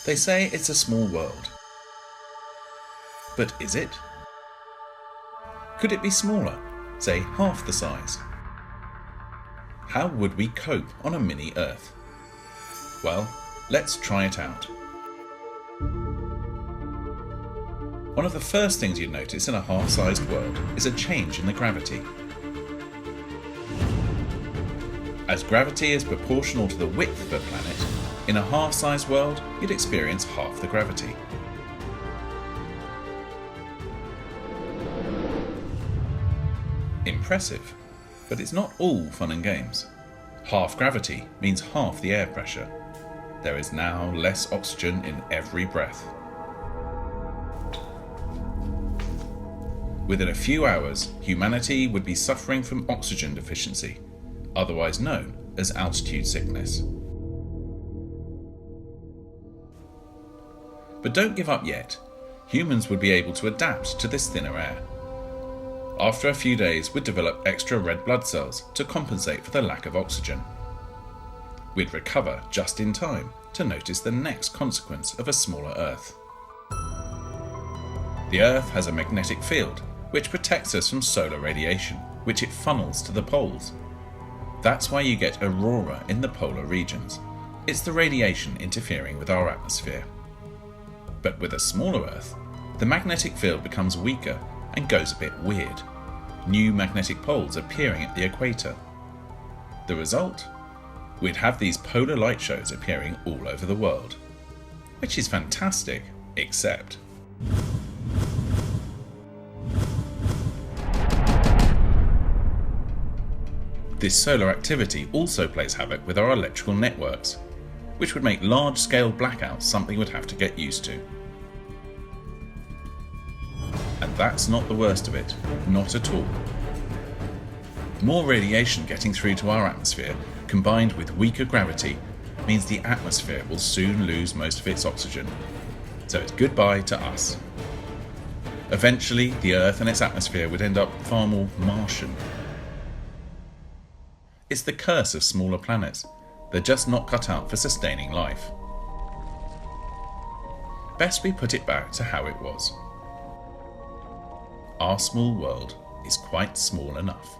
They say it's a small world. But is it? Could it be smaller, say half the size? How would we cope on a mini Earth? Well, let's try it out. One of the first things you'd notice in a half-sized world is a change in the gravity. As gravity is proportional to the width of a planet, in a half-sized world you'd experience half the gravity. Impressive, but it's not all fun and games. Half gravity means half the air pressure. There is now less oxygen in every breath. Within a few hours, humanity would be suffering from oxygen deficiency, otherwise known as altitude sickness. But don't give up yet. Humans would be able to adapt to this thinner air. After a few days, we'd develop extra red blood cells to compensate for the lack of oxygen. We'd recover just in time to notice the next consequence of a smaller Earth. The Earth has a magnetic field which protects us from solar radiation, which it funnels to the poles. That's why you get aurora in the polar regions. It's the radiation interfering with our atmosphere. But with a smaller Earth, the magnetic field becomes weaker and goes a bit weird. New magnetic poles appearing at the equator. The result? We'd have these polar light shows appearing all over the world. Which is fantastic, except this solar activity also plays havoc with our electrical networks, which would make large-scale blackouts something we'd have to get used to. And that's not the worst of it, not at all. More radiation getting through to our atmosphere, combined with weaker gravity, means the atmosphere will soon lose most of its oxygen. So it's goodbye to us. Eventually, the Earth and its atmosphere would end up far more Martian. It's the curse of smaller planets. They're just not cut out for sustaining life. Best we put it back to how it was. Our small world is quite small enough.